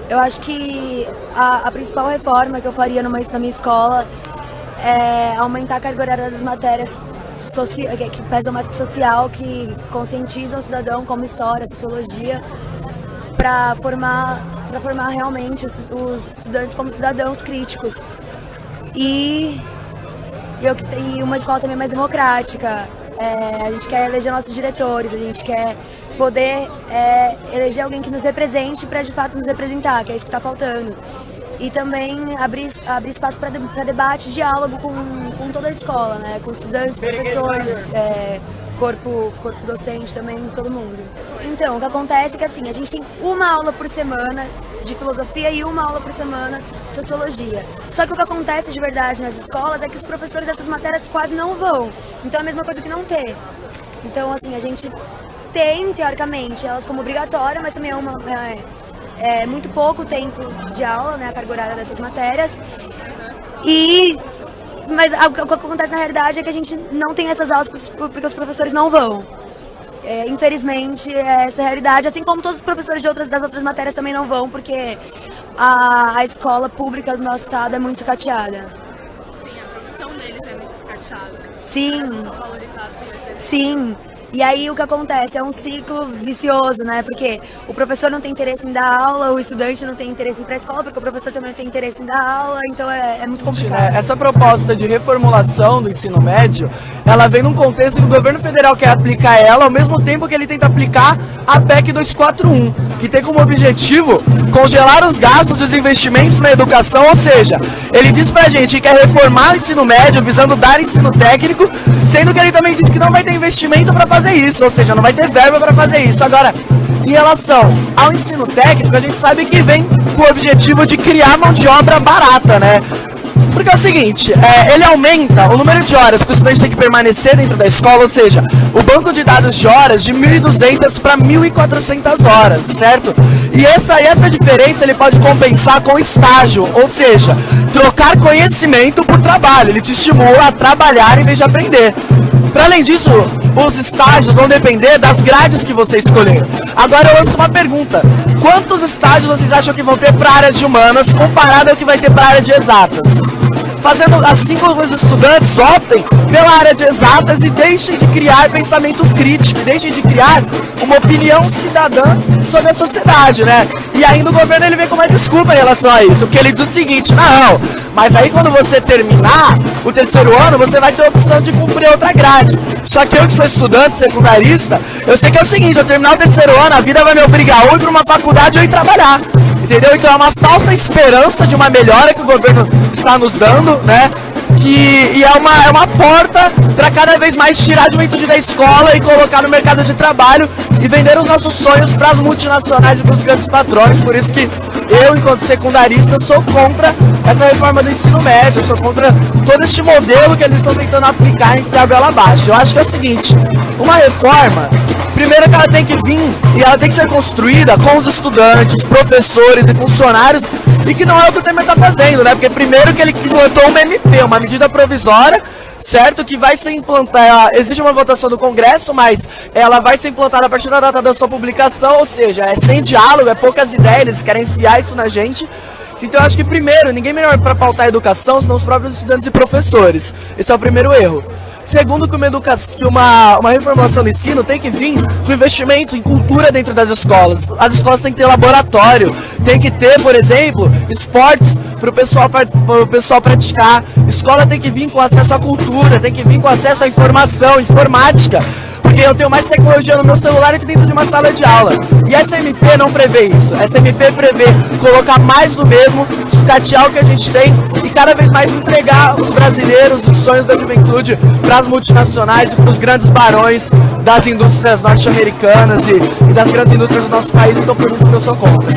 Eu acho que a principal reforma que eu faria na minha escola é aumentar a carga horária das matérias que pesam mais para o social, que conscientizam o cidadão, como história, sociologia, para formar realmente os estudantes como cidadãos críticos. E uma escola também mais democrática. A gente quer eleger nossos diretores, a gente quer poder eleger alguém que nos represente para de fato nos representar, que é isso que está faltando. E também abrir espaço para debate, diálogo com toda a escola, né? Com estudantes, professores, corpo docente também, todo mundo. Então, o que acontece é que assim, a gente tem uma aula por semana de filosofia e uma aula por semana de sociologia. Só que o que acontece de verdade nas escolas é que os professores dessas matérias quase não vão. Então é a mesma coisa que não ter. Então, assim, a gente tem, teoricamente, elas como obrigatória, mas também é muito pouco tempo de aula, né, a carga horária dessas matérias. Mas o que acontece na realidade é que a gente não tem essas aulas porque os professores não vão. Infelizmente, essa é a realidade, assim como todos os professores das outras matérias também não vão, porque a escola pública do nosso estado é muito sucateada. Sim, a profissão deles é muito sucateada. Sim. Elas são valorizadas por Sim. E aí o que acontece? É um ciclo vicioso, né? Porque o professor não tem interesse em dar aula, o estudante não tem interesse em ir para a escola, porque o professor também não tem interesse em dar aula, então é muito complicado. Essa proposta de reformulação do ensino médio, ela vem num contexto que o governo federal quer aplicar ela, ao mesmo tempo que ele tenta aplicar a PEC 241, que tem como objetivo congelar os gastos e os investimentos na educação, ou seja, ele diz pra gente que quer reformar o ensino médio visando dar ensino técnico, sendo que ele também diz que não vai ter investimento para fazer isso, ou seja, não vai ter verba para fazer isso. Agora, em relação ao ensino técnico, a gente sabe que vem com o objetivo de criar mão de obra barata, né? Porque é o seguinte, ele aumenta o número de horas que o estudante tem que permanecer dentro da escola, ou seja, o banco de dados de horas de 1.200 para 1.400 horas, certo? E essa diferença ele pode compensar com estágio, ou seja, trocar conhecimento por trabalho, ele te estimula a trabalhar em vez de aprender. Para além disso, os estágios vão depender das grades que você escolher. Agora eu lanço uma pergunta, quantos estágios vocês acham que vão ter para a área de humanas comparado ao que vai ter para a área de exatas? Fazendo assim como os estudantes optem pela área de exatas e deixem de criar pensamento crítico, deixem de criar uma opinião cidadã sobre a sociedade, né? E ainda o governo ele vem com uma desculpa em relação a isso, porque ele diz o seguinte, não, mas aí quando você terminar o terceiro ano, você vai ter a opção de cumprir outra grade. Só que eu que sou estudante secundarista, eu sei que é o seguinte, eu terminar o terceiro ano, a vida vai me obrigar ou ir para uma faculdade ou ir trabalhar. Entendeu? Então é uma falsa esperança de uma melhora que o governo está nos dando, né? E é uma porta para cada vez mais tirar a juventude da escola e colocar no mercado de trabalho e vender os nossos sonhos para as multinacionais e para os grandes patrões. Por isso que eu, enquanto secundarista, sou contra essa reforma do ensino médio, sou contra todo este modelo que eles estão tentando aplicar e enfiar a goela abaixo. Eu acho que é o seguinte, uma reforma, primeiro que ela tem que vir e ela tem que ser construída com os estudantes, professores e funcionários, e que não é o que o Temer está fazendo, né? Porque primeiro que ele implantou uma MP, uma medida provisória, certo? Que vai ser implantada, existe uma votação do Congresso, mas ela vai ser implantada a partir da data da sua publicação, ou seja, é sem diálogo, é poucas ideias, eles querem enfiar isso na gente. Então eu acho que primeiro, ninguém melhor para pautar a educação senão os próprios estudantes e professores. Esse é o primeiro erro. Segundo, que uma reformulação do ensino tem que vir com investimento em cultura dentro das escolas. As escolas têm que ter laboratório, tem que ter, por exemplo, esportes para o pessoal praticar. Escola tem que vir com acesso à cultura, tem que vir com acesso à informação, informática. Porque eu tenho mais tecnologia no meu celular que dentro de uma sala de aula. E essa MP não prevê isso. Essa MP prevê colocar mais do mesmo, sucatear o que a gente tem e cada vez mais entregar os brasileiros, os sonhos da juventude para as multinacionais e para os grandes barões das indústrias norte-americanas e das grandes indústrias do nosso país. Então por isso que eu sou contra.